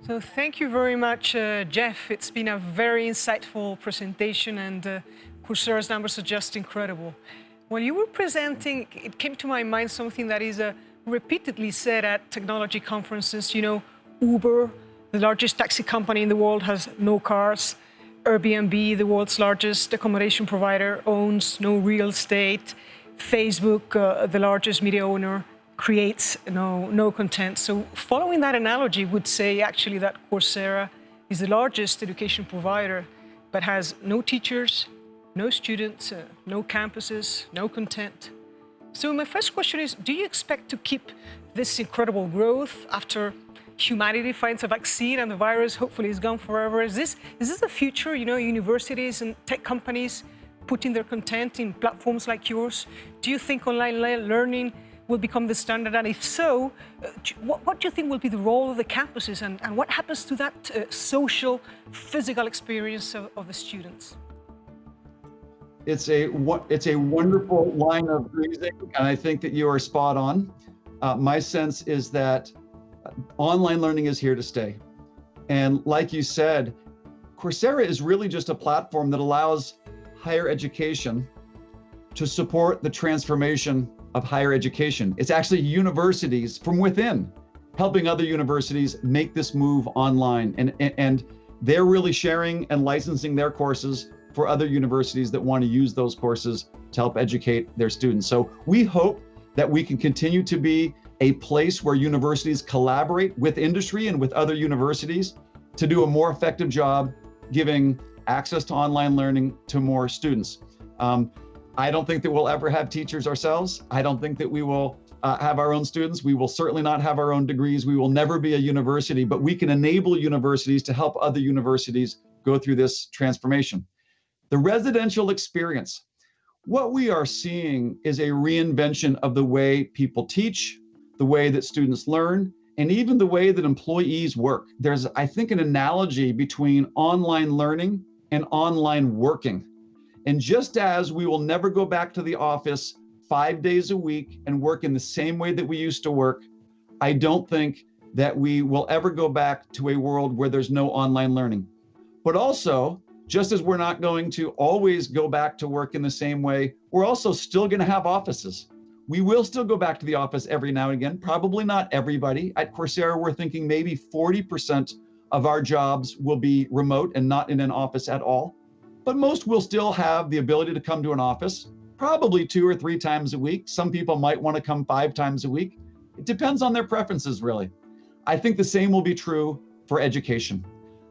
So thank you very much, Jeff. It's been a very insightful presentation, and Coursera's numbers are just incredible. When you were presenting, it came to my mind something that is repeatedly said at technology conferences. You know, Uber, the largest taxi company in the world, has no cars. Airbnb, the world's largest accommodation provider, owns no real estate. Facebook, the largest media owner, creates no content. So following that analogy would say actually that Coursera is the largest education provider, but has no teachers, no students, no campuses, no content. So my first question is, do you expect to keep this incredible growth after humanity finds a vaccine and the virus hopefully is gone forever? Is this the future, universities and tech companies putting their content in platforms like yours? Do you think online learning will become the standard? And if so, what do you think will be the role of the campuses, and what happens to that social, physical experience of the students? It's a wonderful line of reasoning, and I think that you are spot on. My sense is that online learning is here to stay. And like you said, Coursera is really just a platform that allows higher education to support the transformation of higher education. It's actually universities from within helping other universities make this move online. And they're really sharing and licensing their courses for other universities that want to use those courses to help educate their students. So we hope that we can continue to be a place where universities collaborate with industry and with other universities to do a more effective job giving access to online learning to more students. I don't think that we'll ever have teachers ourselves. I don't think that we will have our own students. We will certainly not have our own degrees. We will never be a university, but we can enable universities to help other universities go through this transformation. The residential experience. What we are seeing is a reinvention of the way people teach, the way that students learn, and even the way that employees work. There's, I think, an analogy between online learning and online working. And just as we will never go back to the office 5 days a week and work in the same way that we used to work, I don't think that we will ever go back to a world where there's no online learning. But also, just as we're not going to always go back to work in the same way, we're also still going to have offices. We will still go back to the office every now and again, probably not everybody. At Coursera, we're thinking maybe 40% of our jobs will be remote and not in an office at all. But most will still have the ability to come to an office, probably 2 or 3 times a week. Some people might want to come 5 times a week. It depends on their preferences, really. I think the same will be true for education.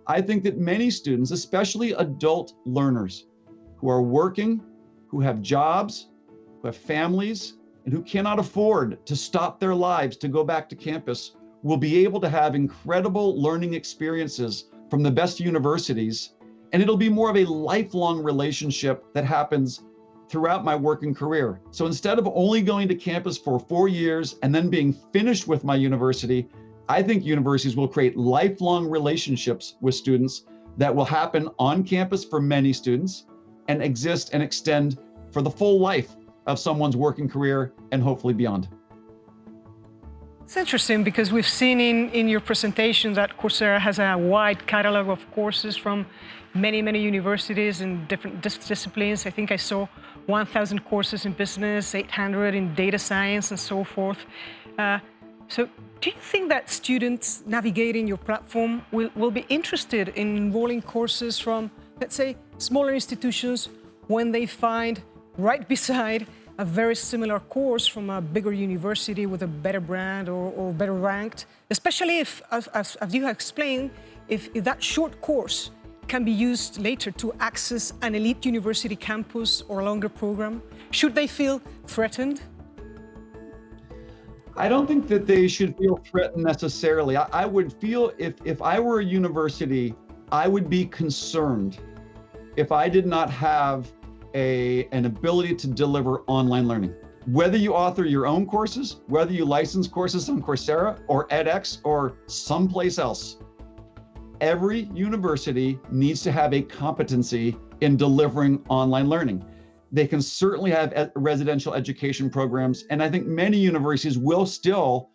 I think that many students, especially adult learners who are working, who have jobs, who have families, and who cannot afford to stop their lives to go back to campus, will be able to have incredible learning experiences from the best universities. And it'll be more of a lifelong relationship that happens throughout my working career. So instead of only going to campus for 4 years and then being finished with my university, I think universities will create lifelong relationships with students that will happen on campus for many students and exist and extend for the full life of someone's working career and hopefully beyond. It's interesting because we've seen in your presentation that Coursera has a wide catalog of courses from many universities in different disciplines. I think I saw 1,000 courses in business, 800 in data science, and so forth. So do you think that students navigating your platform will be interested in enrolling courses from, let's say, smaller institutions when they find right beside a very similar course from a bigger university with a better brand or better ranked, especially if, as you have explained, if that short course can be used later to access an elite university campus or a longer program? Should they feel threatened? I don't think that they should feel threatened necessarily. I would feel if I were a university, I would be concerned if I did not have an ability to deliver online learning. Whether you author your own courses, whether you license courses on Coursera or edX or someplace else, every university needs to have a competency in delivering online learning. They can certainly have residential education programs, and I think many universities will still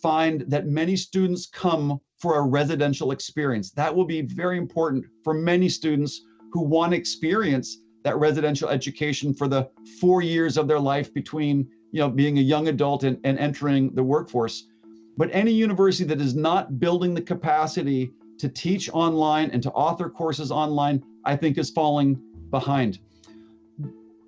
find that many students come for a residential experience. That will be very important for many students who want to experience that residential education for the 4 years of their life between being a young adult and entering the workforce. But any university that is not building the capacity to teach online and to author courses online, I think is falling behind.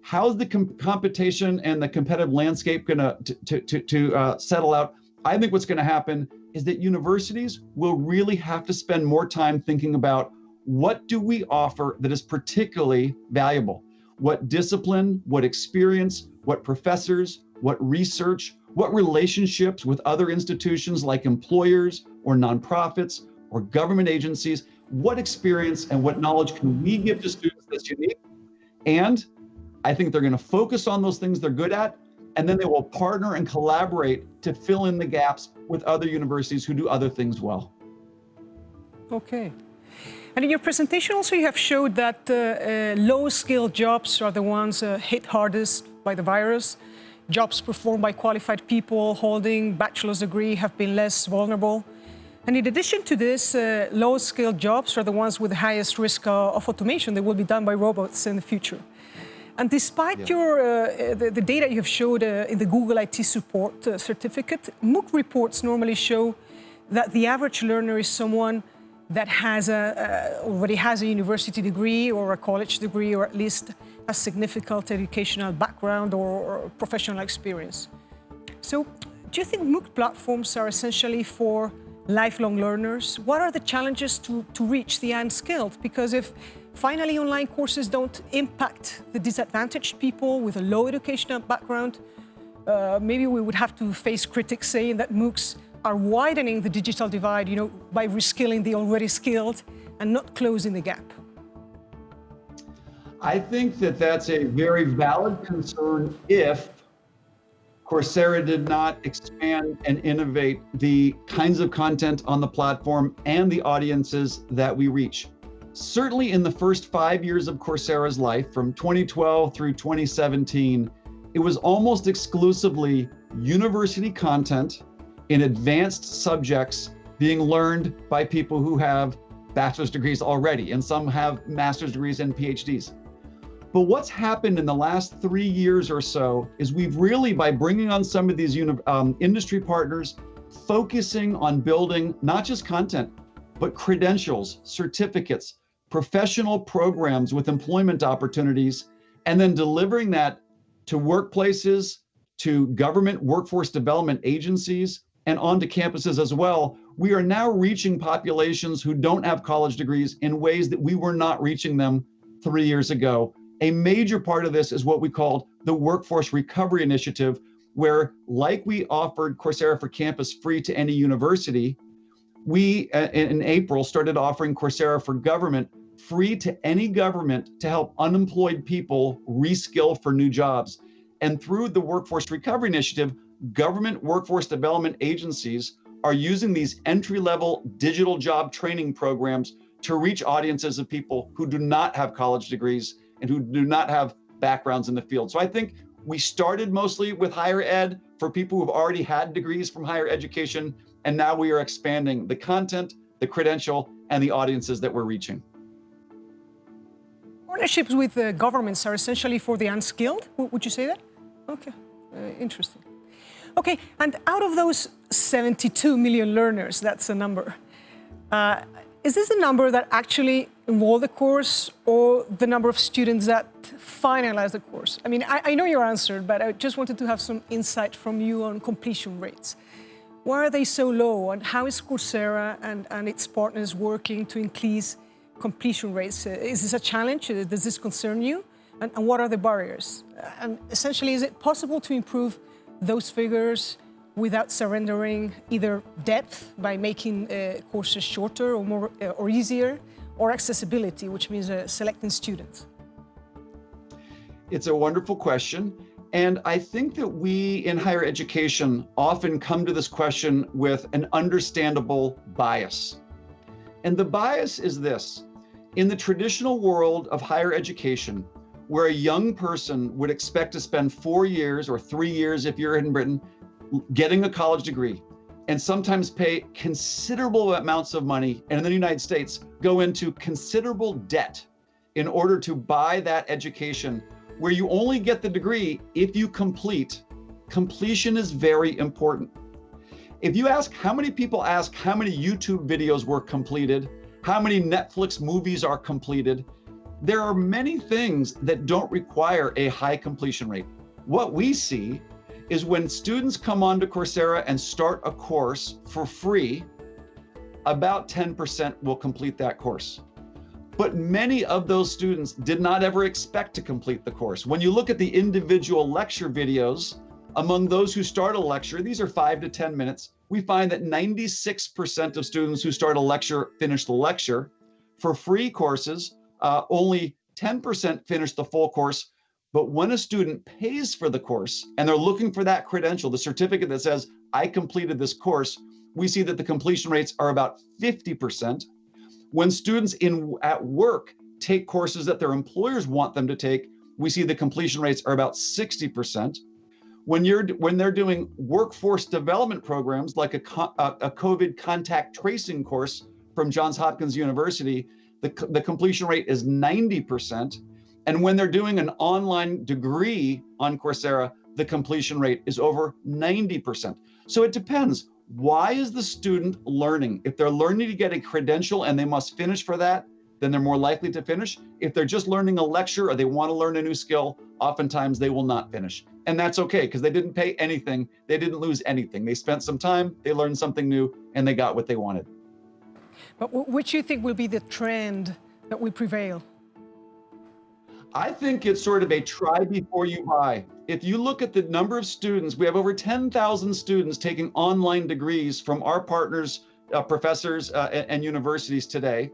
How's the competition and the competitive landscape going to settle out? I think what's going to happen is that universities will really have to spend more time thinking about what do we offer that is particularly valuable? What discipline, what experience, what professors, what research, what relationships with other institutions like employers or nonprofits or government agencies, what experience and what knowledge can we give to students that's unique? And I think they're going to focus on those things they're good at, and then they will partner and collaborate to fill in the gaps with other universities who do other things well. Okay. And in your presentation also you have showed that low-skilled jobs are the ones hit hardest by the virus. Jobs performed by qualified people holding bachelor's degree have been less vulnerable. And in addition to this, low-skilled jobs are the ones with the highest risk of automation. They will be done by robots in the future. And despite the data you have showed in the Google IT support certificate, MOOC reports normally show that the average learner is someone that already has a university degree or a college degree, or at least a significant educational background or professional experience. So do you think MOOC platforms are essentially for lifelong learners? What are the challenges to reach the unskilled? Because if finally online courses don't impact the disadvantaged people with a low educational background, maybe we would have to face critics saying that MOOCs are widening the digital divide, by reskilling the already skilled and not closing the gap. I think that that's a very valid concern if Coursera did not expand and innovate the kinds of content on the platform and the audiences that we reach. Certainly in the first 5 years of Coursera's life, from 2012 through 2017, it was almost exclusively university content in advanced subjects being learned by people who have bachelor's degrees already, and some have master's degrees and PhDs. But what's happened in the last 3 years or so is we've really, by bringing on some of these industry partners, focusing on building not just content, but credentials, certificates, professional programs with employment opportunities, and then delivering that to workplaces, to government workforce development agencies, and onto campuses as well. We are now reaching populations who don't have college degrees in ways that we were not reaching them 3 years ago. A major part of this is what we called the Workforce Recovery Initiative, where, like we offered Coursera for Campus free to any university, we, in April, started offering Coursera for Government free to any government to help unemployed people reskill for new jobs. And through the Workforce Recovery Initiative, government workforce development agencies are using these entry-level digital job training programs to reach audiences of people who do not have college degrees and who do not have backgrounds in the field. So I think we started mostly with higher ed for people who've already had degrees from higher education, and now we are expanding the content, the credential, and the audiences that we're reaching. Partnerships with governments are essentially for the unskilled, would you say that? Okay, interesting. Okay, and out of those 72 million learners, that's a number, is this the number that actually enroll the course or the number of students that finalize the course? I mean, I know your answer, but I just wanted to have some insight from you on completion rates. Why are they so low, and how is Coursera and its partners working to increase completion rates? Is this a challenge? Does this concern you? And what are the barriers? And essentially, is it possible to improve those figures without surrendering either depth by making courses shorter or more or easier, or accessibility, which means selecting students? It's a wonderful question. And I think that we in higher education often come to this question with an understandable bias. And the bias is this: in the traditional world of higher education, where a young person would expect to spend 4 years or 3 years if you're in Britain getting a college degree, and sometimes pay considerable amounts of money, and in the United States, go into considerable debt in order to buy that education where you only get the degree if you complete. Completion is very important. If you ask how many people ask how many YouTube videos were completed, how many Netflix movies are completed, there are many things that don't require a high completion rate. What we see is when students come onto Coursera and start a course for free, about 10% will complete that course. But many of those students did not ever expect to complete the course. When you look at the individual lecture videos, among those who start a lecture, these are 5 to 10 minutes, we find that 96% of students who start a lecture finish the lecture. For free courses, only 10% finish the full course. But when a student pays for the course and they're looking for that credential, the certificate that says, I completed this course, we see that the completion rates are about 50%. When students at work take courses that their employers want them to take, we see the completion rates are about 60%. When they're doing workforce development programs like a COVID contact tracing course from Johns Hopkins University, the completion rate is 90%. And when they're doing an online degree on Coursera, the completion rate is over 90%. So it depends. Why is the student learning? If they're learning to get a credential and they must finish for that, then they're more likely to finish. If they're just learning a lecture or they want to learn a new skill, oftentimes they will not finish. And that's okay, because they didn't pay anything. They didn't lose anything. They spent some time, they learned something new, and they got what they wanted. But which do you think will be the trend that will prevail? I think it's sort of a try before you buy. If you look at the number of students, we have over 10,000 students taking online degrees from our partners, professors, and universities today.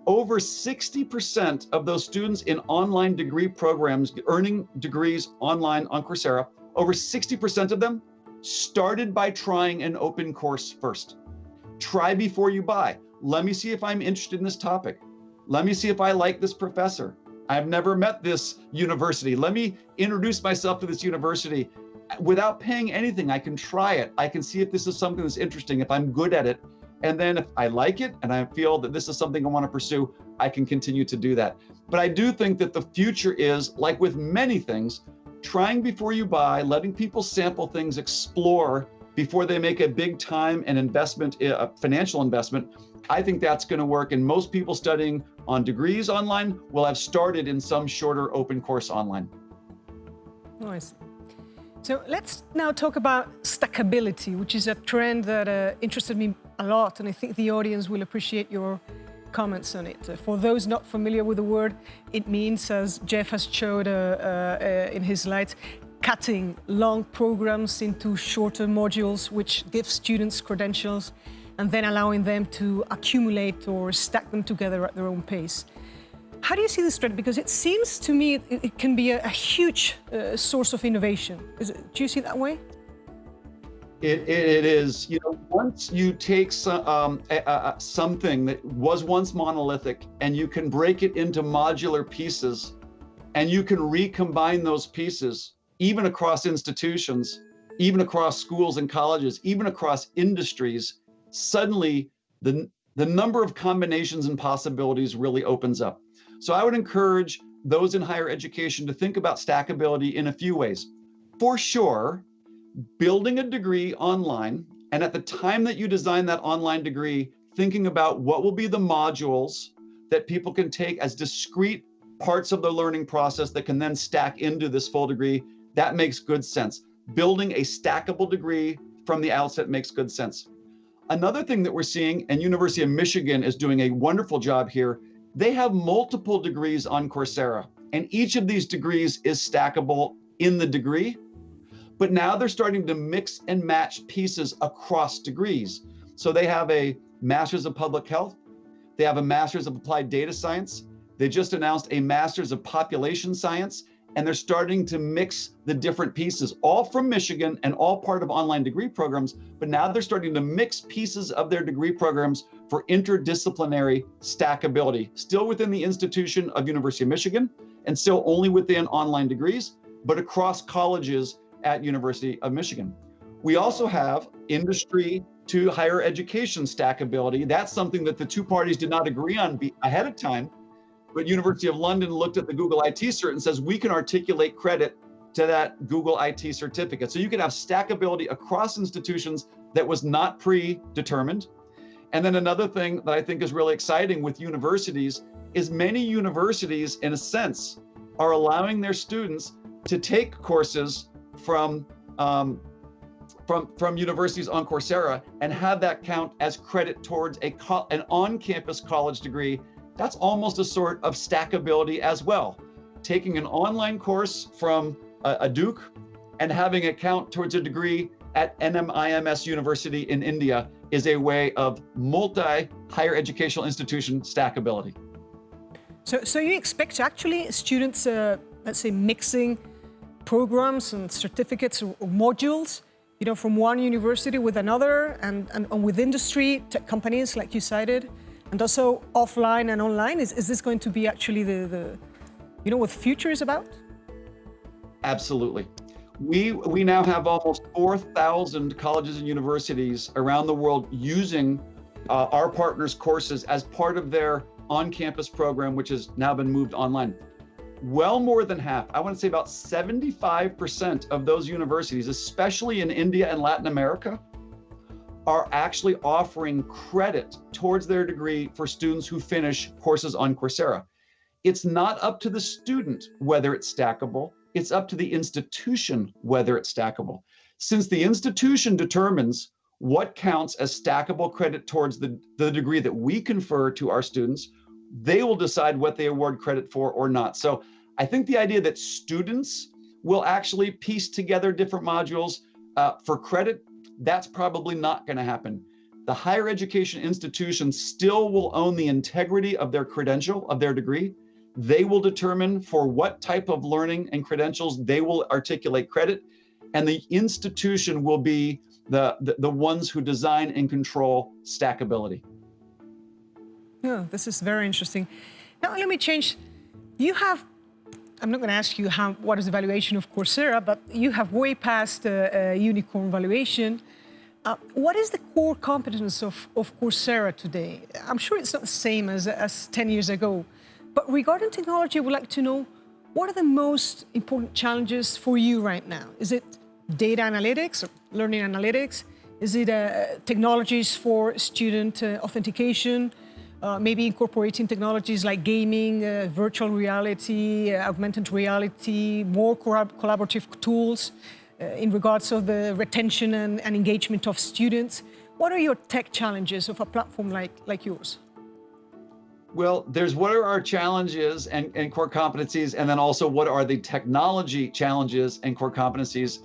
Over 60% of those students in online degree programs earning degrees online on Coursera, over 60% of them started by trying an open course first. Try before you buy. Let me see if I'm interested in this topic. Let me see if I like this professor. I've never met this university. Let me introduce myself to this university. Without paying anything, I can try it. I can see if this is something that's interesting, if I'm good at it. And then if I like it and I feel that this is something I want to pursue, I can continue to do that. But I do think that the future is, like with many things, trying before you buy, letting people sample things, explore before they make a big time and investment, a financial investment. I think that's going to work. And most people studying on degrees online will have started in some shorter open course online. Nice. So let's now talk about stackability, which is a trend that interested me a lot, and I think the audience will appreciate your comments on it. For those not familiar with the word, it means, as Jeff has showed in his slides, cutting long programs into shorter modules, which give students credentials, and then allowing them to accumulate or stack them together at their own pace. How do you see this trend? Because it seems to me it can be a huge source of innovation. Do you see it that way? It is. You know, once you take something that was once monolithic and you can break it into modular pieces, and you can recombine those pieces, even across institutions, even across schools and colleges, even across industries, suddenly the number of combinations and possibilities really opens up. So I would encourage those in higher education to think about stackability in a few ways. For sure, building a degree online, and at the time that you design that online degree, thinking about what will be the modules that people can take as discrete parts of the learning process that can then stack into this full degree, that makes good sense. Building a stackable degree from the outset makes good sense. Another thing that we're seeing, and University of Michigan is doing a wonderful job here, they have multiple degrees on Coursera, and each of these degrees is stackable in the degree, but now they're starting to mix and match pieces across degrees. So they have a Master's of Public Health, they have a Master's of Applied Data Science, they just announced a Master's of Population Science, and they're starting to mix the different pieces, all from Michigan and all part of online degree programs, but now they're starting to mix pieces of their degree programs for interdisciplinary stackability, still within the institution of University of Michigan and still only within online degrees, but across colleges at University of Michigan. We also have industry to higher education stackability. That's something that the two parties did not agree on ahead of time, but University of London looked at the Google IT cert and says, we can articulate credit to that Google IT certificate. So you can have stackability across institutions that was not predetermined. And then another thing that I think is really exciting with universities is many universities, in a sense, are allowing their students to take courses from universities on Coursera and have that count as credit towards an on-campus college degree. That's almost a sort of stackability as well. Taking an online course from a Duke and having it count towards a degree at NMIMS University in India is a way of multi-higher educational institution stackability. So you expect actually students, let's say, mixing programs and certificates or modules, from one university with another and with industry, tech companies like you cited, and also offline and online? Is this going to be actually the what the future is about? Absolutely. We now have almost 4,000 colleges and universities around the world using our partners' courses as part of their on-campus program, which has now been moved online. Well more than half, I want to say about 75% of those universities, especially in India and Latin America, are actually offering credit towards their degree for students who finish courses on Coursera. It's not up to the student whether it's stackable, it's up to the institution whether it's stackable. Since the institution determines what counts as stackable credit towards the degree that we confer to our students, they will decide what they award credit for or not. So I think the idea that students will actually piece together different modules for credit, that's probably not going to happen. The higher education institutions still will own the integrity of their credential, of their degree. They will determine for what type of learning and credentials they will articulate credit, and the institution will be the ones who design and control stackability. Yeah, this is very interesting. Now let me change. I'm not going to ask you what is the valuation of Coursera, but you have way past unicorn valuation. What is the core competence of Coursera today? I'm sure it's not the same as 10 years ago, but regarding technology, I would like to know, what are the most important challenges for you right now? Is it data analytics or learning analytics? Is it technologies for student authentication? Maybe incorporating technologies like gaming, virtual reality, augmented reality, more collaborative tools in regards of the retention and engagement of students. What are your tech challenges of a platform like yours? Well, there's what are our challenges and core competencies, and then also what are the technology challenges and core competencies.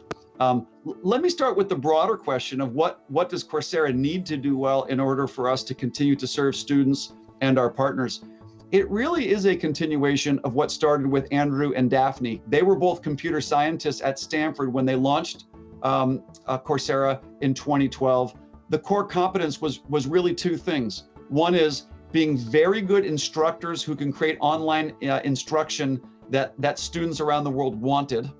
Let me start with the broader question of what does Coursera need to do well in order for us to continue to serve students and our partners. It really is a continuation of what started with Andrew and Daphne. They were both computer scientists at Stanford when they launched Coursera in 2012. The core competence was really two things. One is being very good instructors who can create online instruction that students around the world wanted.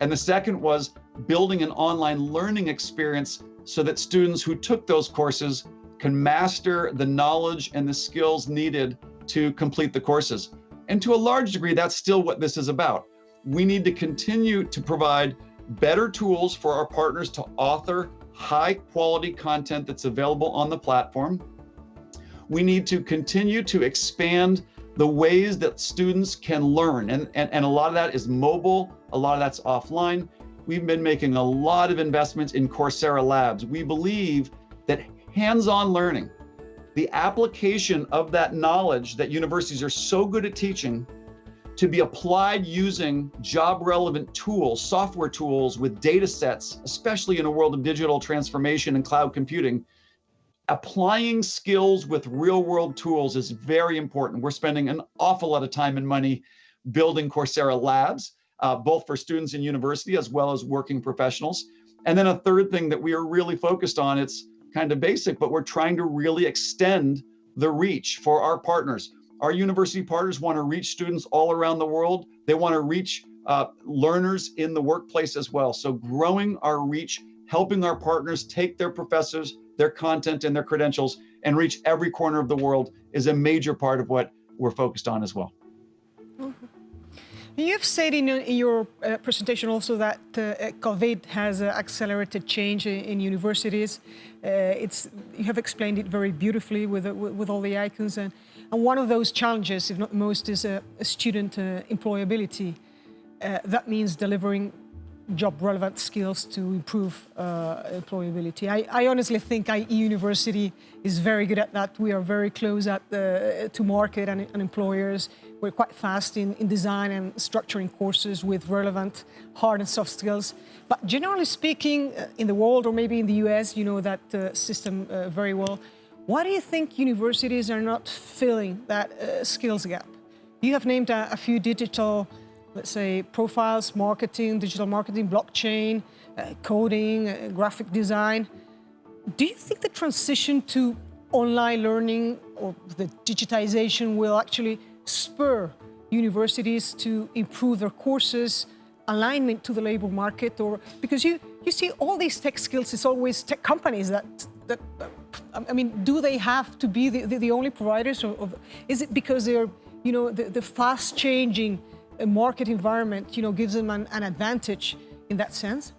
And the second was building an online learning experience so that students who took those courses can master the knowledge and the skills needed to complete the courses. And to a large degree, that's still what this is about. We need to continue to provide better tools for our partners to author high quality content that's available on the platform. We need to continue to expand the ways that students can learn. And a lot of that is mobile, a lot of that's offline. We've been making a lot of investments in Coursera Labs. We believe that hands-on learning, the application of that knowledge that universities are so good at teaching, to be applied using job-relevant tools, software tools with data sets, especially in a world of digital transformation and cloud computing. Applying skills with real-world tools is very important. We're spending an awful lot of time and money building Coursera Labs, both for students in university as well as working professionals. And then a third thing that we are really focused on, it's kind of basic, but we're trying to really extend the reach for our partners. Our university partners want to reach students all around the world. They want to reach learners in the workplace as well. So growing our reach, helping our partners take their professors their content and their credentials and reach every corner of the world is a major part of what we're focused on as well. You have said in your presentation also that COVID has accelerated change in universities. You have explained it very beautifully with all the icons. And one of those challenges, if not most, is student employability. That means delivering job-relevant skills to improve employability. I honestly think IE University is very good at that. We are very close to market and employers. We're quite fast in design and structuring courses with relevant hard and soft skills. But generally speaking, in the world, or maybe in the US, you know that system very well. Why do you think universities are not filling that skills gap? You have named a few digital, let's say, profiles, marketing, digital marketing, blockchain, coding, graphic design. Do you think the transition to online learning or the digitization will actually spur universities to improve their courses, alignment to the labor market? Or because you see all these tech skills, it's always tech companies that I mean, do they have to be the only providers? Or is it because they're, you know, the fast changing market environment, you know, gives them an advantage in that sense?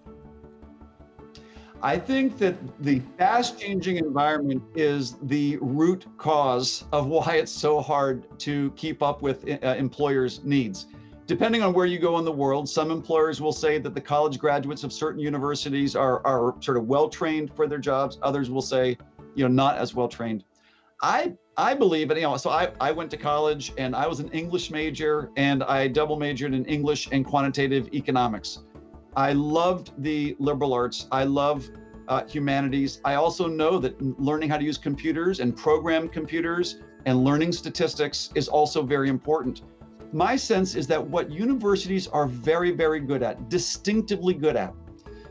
I think that the fast-changing environment is the root cause of why it's so hard to keep up with employers' needs. Depending on where you go in the world, some employers will say that the college graduates of certain universities are sort of well-trained for their jobs. Others will say, you know, not as well-trained. I believe, and you know, so I went to college and I was an English major and I double majored in English and quantitative economics. I loved the liberal arts. I love humanities. I also know that learning how to use computers and program computers and learning statistics is also very important. My sense is that what universities are very, very good at, distinctively good at,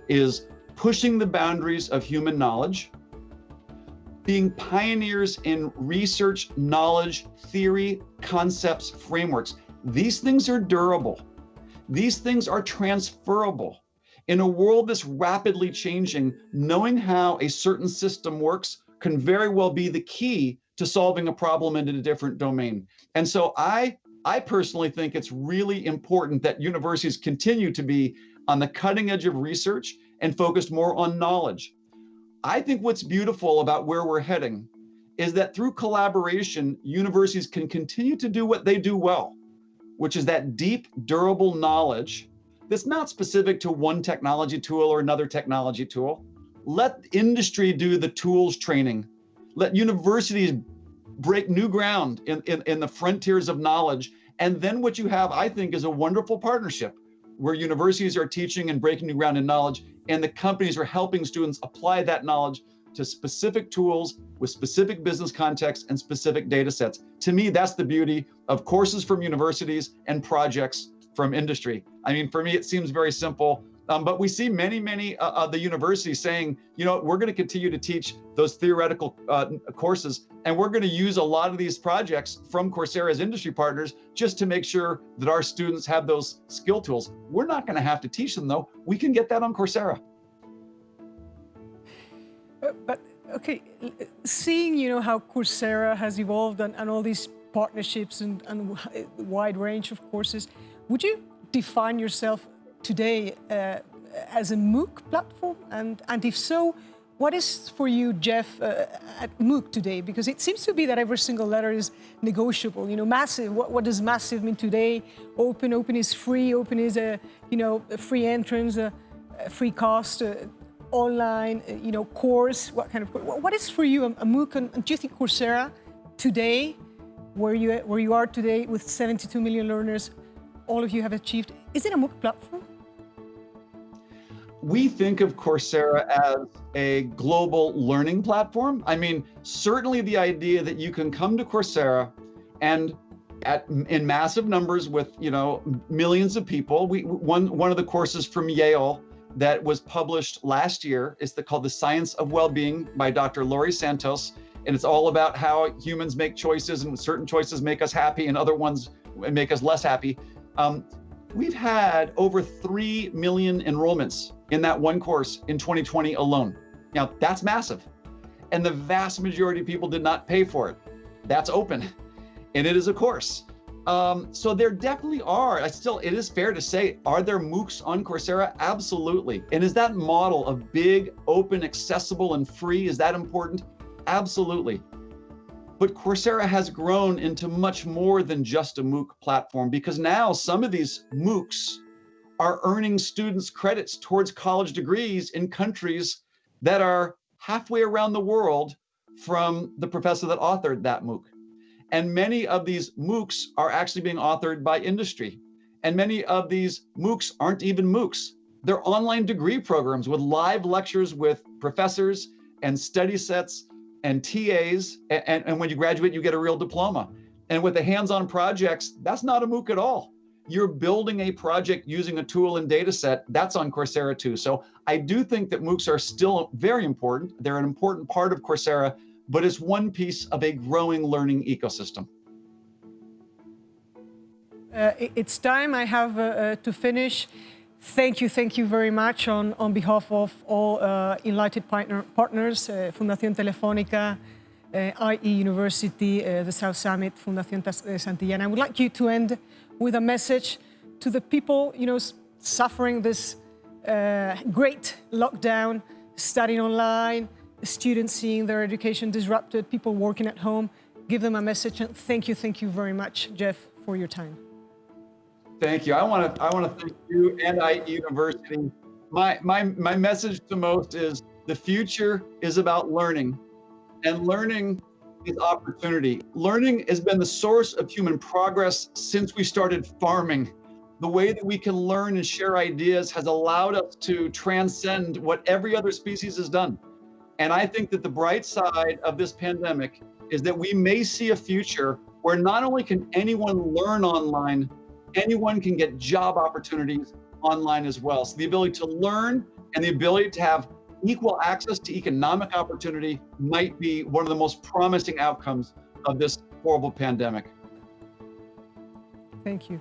is pushing the boundaries of human knowledge, being pioneers in research, knowledge, theory, concepts, frameworks. These things are durable. These things are transferable. In a world that's rapidly changing, knowing how a certain system works can very well be the key to solving a problem in a different domain. And so I personally think it's really important that universities continue to be on the cutting edge of research and focused more on knowledge. I think what's beautiful about where we're heading is that through collaboration, universities can continue to do what they do well, which is that deep, durable knowledge that's not specific to one technology tool or another technology tool. Let industry do the tools training. Let universities break new ground in the frontiers of knowledge. And then what you have, I think, is a wonderful partnership where universities are teaching and breaking new ground in knowledge, and the companies are helping students apply that knowledge to specific tools with specific business contexts and specific data sets. To me, that's the beauty of courses from universities and projects from industry. I mean, for me, it seems very simple, but we see many of the universities saying, you know, we're going to continue to teach those theoretical courses, and we're going to use a lot of these projects from Coursera as industry partners just to make sure that our students have those skill tools. We're not going to have to teach them, though. We can get that on Coursera. But okay, seeing, you know, how Coursera has evolved and all these partnerships and a wide range of courses, would you define yourself today as a MOOC platform? And if so, what is for you, Jeff, at MOOC today? Because it seems to be that every single letter is negotiable. You know, massive. What does massive mean today? Open is free. Open is a free entrance, a free cost. Online, you know, course. What is for you a MOOC? And do you think Coursera today, where you are today with 72 million learners, all of you have achieved, is it a MOOC platform? We think of Coursera as a global learning platform. I mean, certainly the idea that you can come to Coursera and in massive numbers with, you know, millions of people. One of the courses from Yale that was published last year is called The Science of Wellbeing by Dr. Laurie Santos. And it's all about how humans make choices, and certain choices make us happy and other ones make us less happy. We've had over 3 million enrollments in that one course in 2020 alone. Now, that's massive. and the vast majority of people did not pay for it. That's open, and it is a course. So there definitely are, it is fair to say, are there MOOCs on Coursera? Absolutely. And is that model of big, open, accessible, and free, is that important? Absolutely. But Coursera has grown into much more than just a MOOC platform, because now some of these MOOCs are earning students credits towards college degrees in countries that are halfway around the world from the professor that authored that MOOC. And many of these MOOCs are actually being authored by industry. And many of these MOOCs aren't even MOOCs. They're online degree programs with live lectures with professors and study sets and TAs. And when you graduate, you get a real diploma. And with the hands-on projects, that's not a MOOC at all. You're building a project using a tool and data set. That's on Coursera too. So I do think that MOOCs are still very important. They're an important part of Coursera, but it's one piece of a growing learning ecosystem. It's time I have to finish. Thank you very much on behalf of all enlighted partners, Fundación Telefónica, IE University, the South Summit, Fundación Santillana. I would like you to end with a message to the people, suffering this great lockdown, studying online, students seeing their education disrupted, people working at home. Give them a message, and thank you very much, Jeff, for your time. Thank you. I want to thank you and IE University. My message to most is the future is about learning, and learning is opportunity. Learning has been the source of human progress since we started farming. The way that we can learn and share ideas has allowed us to transcend what every other species has done. And I think that the bright side of this pandemic is that we may see a future where not only can anyone learn online, anyone can get job opportunities online as well. So the ability to learn and the ability to have equal access to economic opportunity might be one of the most promising outcomes of this horrible pandemic. Thank you.